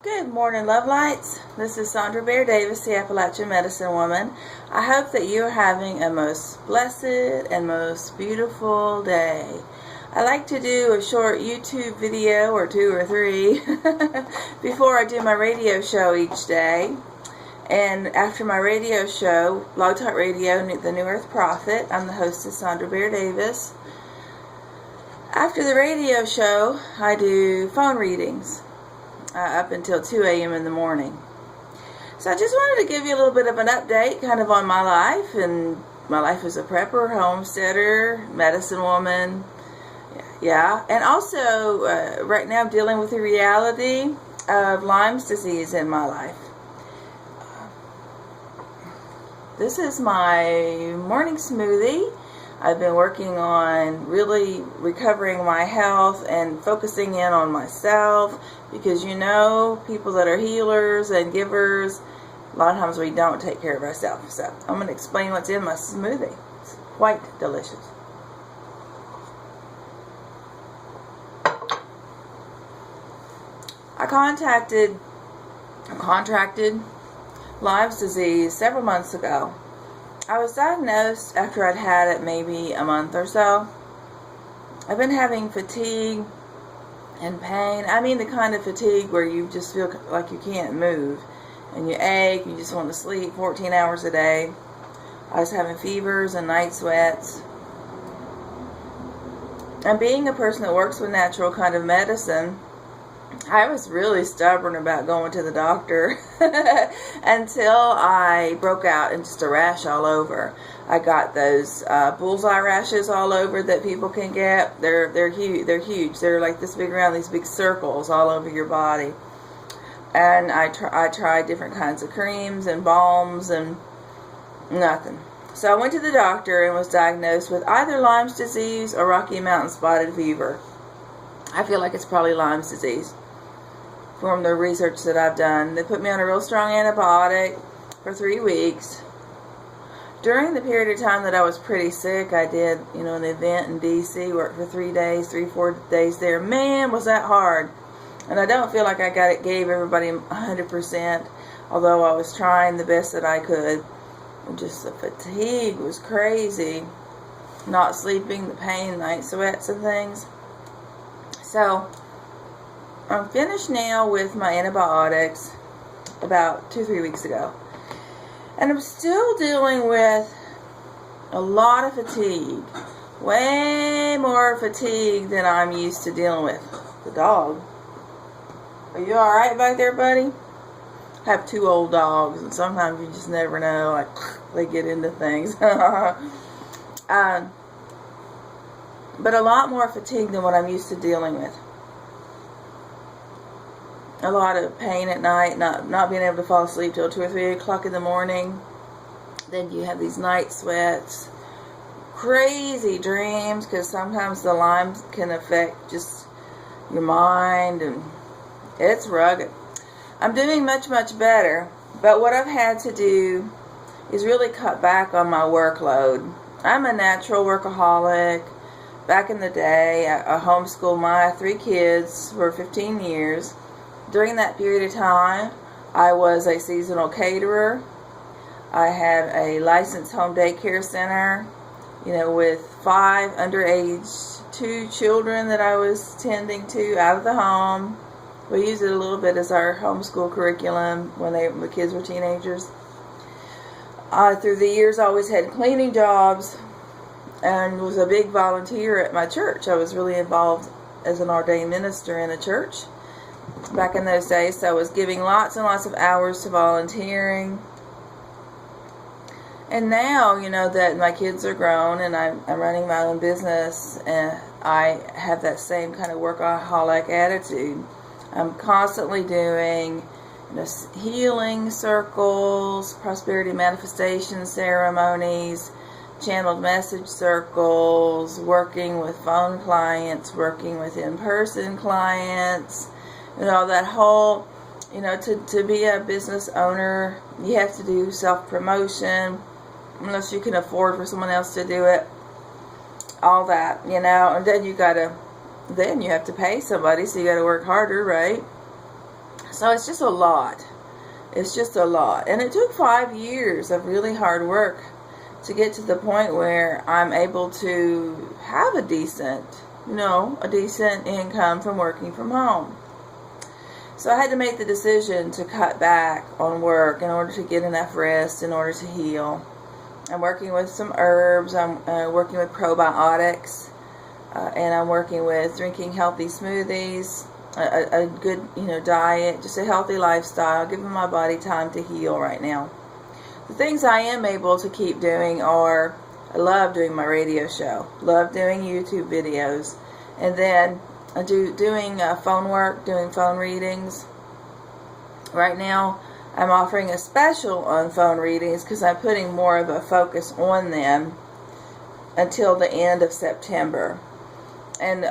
Good morning, love lights. This is Sandra Bear Davis, the Appalachian Medicine Woman. I hope that you are having a most blessed and most beautiful day. I like to do a short YouTube video or 2 or 3 before I do my radio show each day. And after my radio show, Blog Talk Radio, The New Earth Prophet, I'm the hostess, Sandra Bear Davis. After the radio show, I do phone readings. Up until 2 a.m. in the morning. So I just wanted to give you a little bit of an update kind of on my life, and my life as a prepper, homesteader, medicine woman, and also right now I'm dealing with the reality of Lyme's disease in my life. This is my morning smoothie. I've been working on really recovering my health and focusing in on myself, because people that are healers and givers, a lot of times we don't take care of ourselves. So I'm going to explain what's in my smoothie. It's quite delicious. I contracted Lyme's disease several months ago. I was diagnosed after I'd had it maybe a month or so. I've been having fatigue and pain. I mean the kind of fatigue where you just feel like you can't move and you ache, you just want to sleep 14 hours a day. I was having fevers and night sweats. And being a person that works with natural kind of medicine, I was really stubborn about going to the doctor until I broke out in just a rash all over. I got those bullseye rashes all over that people can get. They're huge. They're like this big around, these big circles all over your body. And I tried different kinds of creams and balms and nothing. So I went to the doctor and was diagnosed with either Lyme's disease or Rocky Mountain spotted fever. I feel like it's probably Lyme's disease from the research that I've done. They put me on a real strong antibiotic for 3 weeks. During the period of time that I was pretty sick, I did, an event in D.C., worked for 3 days, 4 days there. Man, was that hard. And I don't feel like I gave everybody 100%, although I was trying the best that I could. And just the fatigue was crazy. Not sleeping, the pain, night sweats and things. So I'm finished now with my antibiotics about 2-3 weeks ago. And I'm still dealing with a lot of fatigue. Way more fatigue than I'm used to dealing with. The dog. Are you alright back there, buddy? I have 2 old dogs, and sometimes you just never know. Like, they get into things. But a lot more fatigue than what I'm used to dealing with. A lot of pain at night, not being able to fall asleep till 2 or 3 o'clock in the morning. Then you have these night sweats, crazy dreams, because sometimes the Lyme can affect just your mind, and it's rugged. I'm doing much, much better, but what I've had to do is really cut back on my workload. I'm a natural workaholic. Back in the day, I homeschooled my 3 kids for 15 years. During that period of time, I was a seasonal caterer. I had a licensed home daycare center, with 5 underage 2 children that I was tending to out of the home. We used it a little bit as our homeschool curriculum when the kids were teenagers. Through the years, I always had cleaning jobs and was a big volunteer at my church. I was really involved as an ordained minister in a church. Back in those days, so I was giving lots and lots of hours to volunteering. And now, that my kids are grown and I'm running my own business, and I have that same kind of workaholic attitude. I'm constantly doing healing circles, prosperity manifestation ceremonies, channeled message circles, working with phone clients, working with in-person clients. That whole, to be a business owner, you have to do self-promotion, unless you can afford for someone else to do it. All that, and then you have to pay somebody, so you got to work harder, right? So it's just a lot. It's just a lot. And it took 5 years of really hard work to get to the point where I'm able to have a decent income from working from home. So I had to make the decision to cut back on work in order to get enough rest, in order to heal. I'm working with some herbs. I'm working with probiotics. And I'm working with drinking healthy smoothies, a good, diet, just a healthy lifestyle, giving my body time to heal right now. The things I am able to keep doing are, I love doing my radio show, love doing YouTube videos, and then I doing phone work, doing phone readings. Right now, I'm offering a special on phone readings because I'm putting more of a focus on them until the end of September. And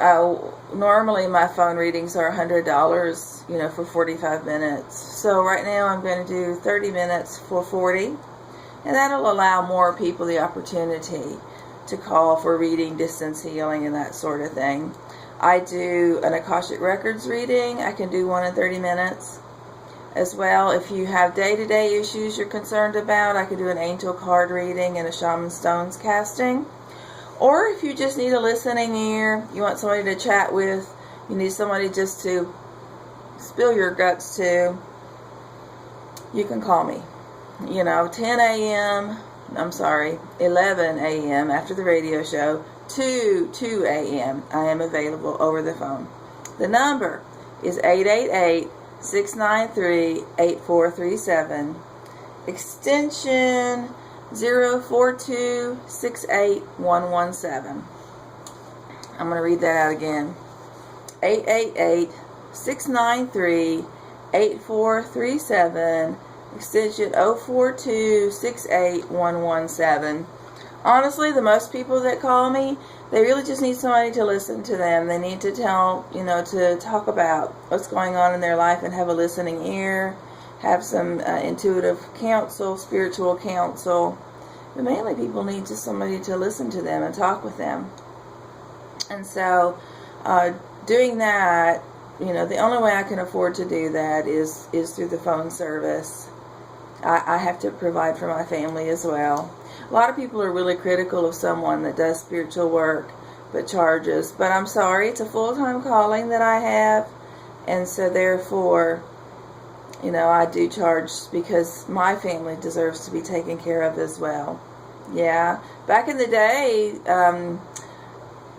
normally my phone readings are $100, for 45 minutes. So right now I'm going to do 30 minutes for $40. And that'll allow more people the opportunity to call for reading, distance healing, and that sort of thing. I do an Akashic Records reading. I can do one in 30 minutes. As well, if you have day-to-day issues you're concerned about, I can do an angel card reading and a shaman stones casting. Or if you just need a listening ear, you want somebody to chat with, you need somebody just to spill your guts to, you can call me. 11 a.m. after the radio show to 2 a.m. I am available over the phone. The number is 888-693-8437, extension 042-68117. I'm going to read that out again. 888-693-8437, extension 042-68117. Honestly, the most people that call me, they really just need somebody to listen to them. They need to to talk about what's going on in their life and have a listening ear, have some intuitive counsel, spiritual counsel. But mainly people need just somebody to listen to them and talk with them. And so doing that, the only way I can afford to do that is through the phone service. I have to provide for my family as well. A lot of people are really critical of someone that does spiritual work but charges. But I'm sorry, it's a full-time calling that I have. And so therefore, I do charge because my family deserves to be taken care of as well. Yeah. Back in the day,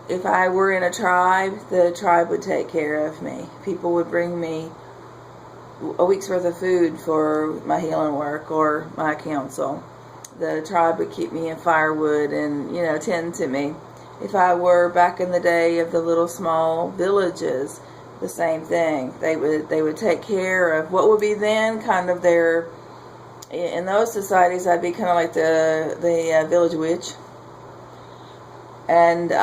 if I were in a tribe, the tribe would take care of me. People would bring me a week's worth of food for my healing work or my counsel. The tribe would keep me in firewood and, tend to me. If I were back in the day of the little small villages, the same thing. They would take care of what would be then kind of their, in those societies, I'd be kind of like the village witch. And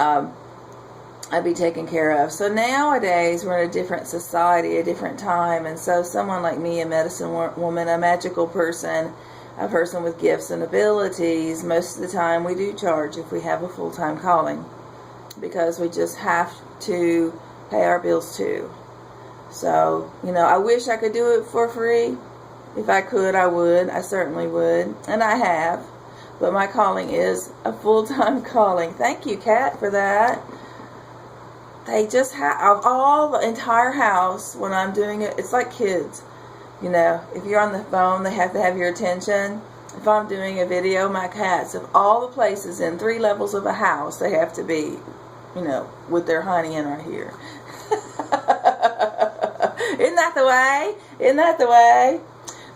I'd be taken care of. So nowadays, we're in a different society, a different time. And so someone like me, a medicine woman, a magical person, a person with gifts and abilities, most of the time we do charge if we have a full-time calling. Because we just have to pay our bills too. So, I wish I could do it for free. If I could, I would. I certainly would. And I have. But my calling is a full-time calling. Thank you, Kat, for that. They just have, all the entire house, when I'm doing it, it's like kids. If you're on the phone, they have to have your attention. If I'm doing a video, my cats, of all the places in 3 levels of a house, they have to be, with their honey in right here. Isn't that the way? Isn't that the way?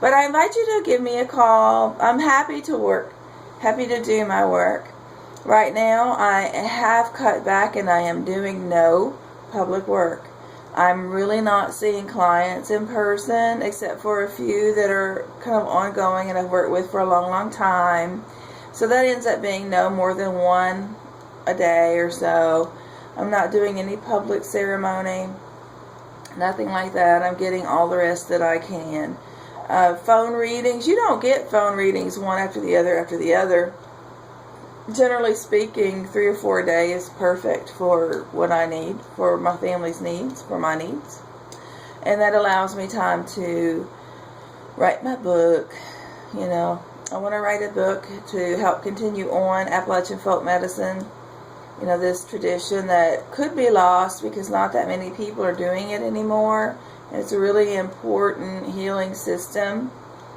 But I invite you to give me a call. I'm happy to work, happy to do my work. Right now, I have cut back and I am doing no public work. I'm really not seeing clients in person except for a few that are kind of ongoing and I've worked with for a long, long time. So that ends up being no more than 1 a day or so. I'm not doing any public ceremony, nothing like that. I'm getting all the rest that I can. Phone readings, you don't get phone readings one after the other. Generally speaking, 3 or 4 days is perfect for what I need, for my family's needs, for my needs. And that allows me time to write my book. You know, I want to write a book to help continue on Appalachian folk medicine. You know, this tradition that could be lost because not that many people are doing it anymore. And it's a really important healing system.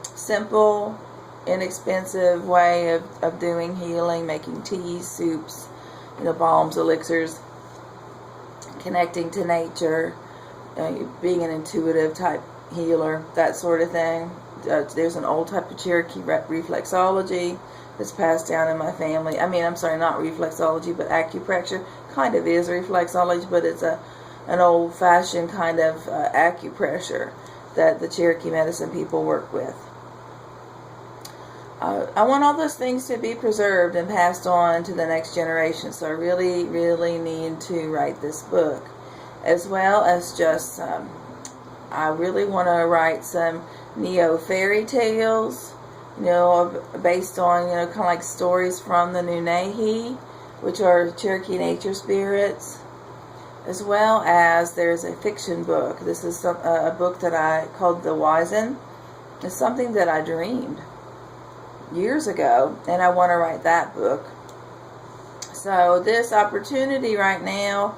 Simple, inexpensive way of doing healing, making teas, soups, you know, balms, elixirs, connecting to nature, being an intuitive type healer, that sort of thing. There's an old type of Cherokee reflexology that's passed down in my family. I mean, I'm sorry, not reflexology, but acupressure. Kind of is reflexology, but it's an old-fashioned kind of acupressure that the Cherokee medicine people work with. I want all those things to be preserved and passed on to the next generation, so I really, really need to write this book, as well as just, I really want to write some neo-fairy tales, you know, based on, you know, kind of like stories from the Nunehi, which are Cherokee nature spirits, as well as there's a fiction book. This is a book that I called The Wizen. It's something that I dreamed years ago, and I want to write that book. So this opportunity right now,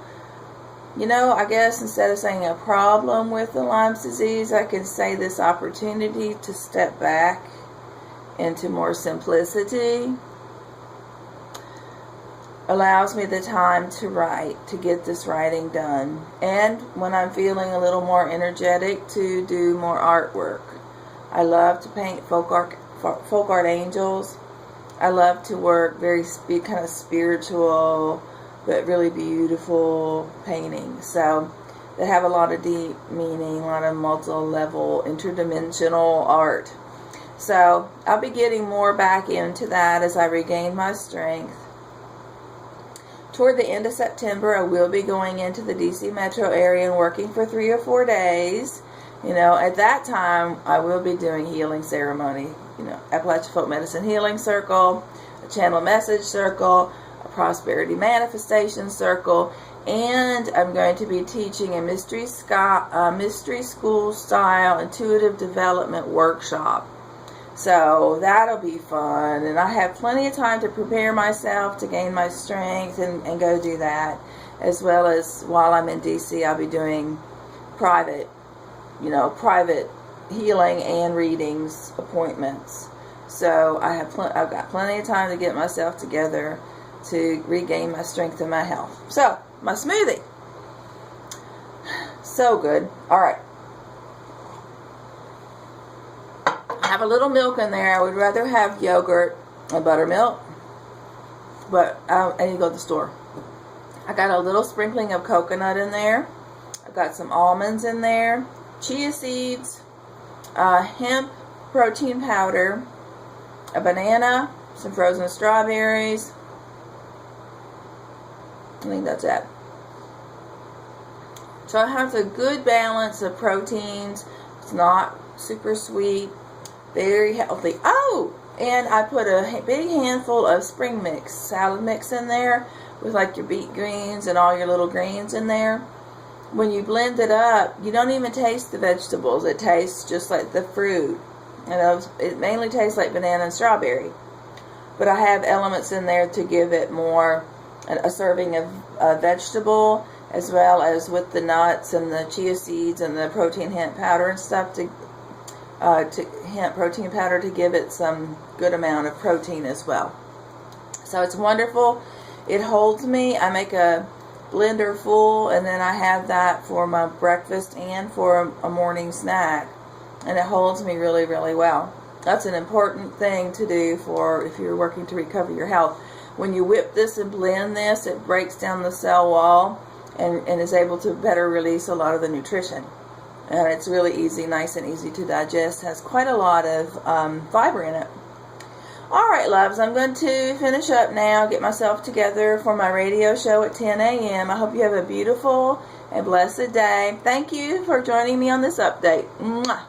you know, I guess instead of saying a problem with the Lyme's disease, I can say this opportunity to step back into more simplicity allows me the time to write, to get this writing done. And when I'm feeling a little more energetic, to do more artwork. I love to paint folk art angels. I love to work very kind of spiritual, but really beautiful paintings. So they have a lot of deep meaning, a lot of multi-level, interdimensional art. So I'll be getting more back into that as I regain my strength. Toward the end of September, I will be going into the DC metro area and working for 3 or 4 days. You know, at that time, I will be doing healing ceremony. You know, Appalachian Folk Medicine Healing Circle, a Channel Message Circle, a Prosperity Manifestation Circle, and I'm going to be teaching a mystery school style intuitive development workshop. So that'll be fun, and I have plenty of time to prepare myself to gain my strength and go do that, as well as while I'm in DC, I'll be doing private healing and readings appointments. So I've got plenty of time to get myself together to regain my strength and my health. So my smoothie, so good. All right. Have a little milk in there. I would rather have yogurt and buttermilk, but I need to go to the store. I got a little sprinkling of coconut in there. I've got some almonds in there, chia seeds, hemp protein powder, a banana, some frozen strawberries. I think that's it. So it has a good balance of proteins. It's not super sweet. Very healthy. Oh, and I put a big handful of spring mix, salad mix in there with like your beet greens and all your little greens in there. When you blend it up, you don't even taste the vegetables. It tastes just like the fruit. And it mainly tastes like banana and strawberry. But I have elements in there to give it more, a serving of vegetable, as well as with the nuts and the chia seeds and the protein hemp powder and stuff to hemp protein powder to give it some good amount of protein as well. So it's wonderful. It holds me. I make a blender full, and then I have that for my breakfast and for a morning snack, and it holds me really, really well. That's an important thing to do for if you're working to recover your health. When you whip this and blend this, it breaks down the cell wall and is able to better release a lot of the nutrition. And it's really easy, nice and easy to digest. Has quite a lot of fiber in it. All right, loves, I'm going to finish up now, get myself together for my radio show at 10 a.m. I hope you have a beautiful and blessed day. Thank you for joining me on this update. Mwah.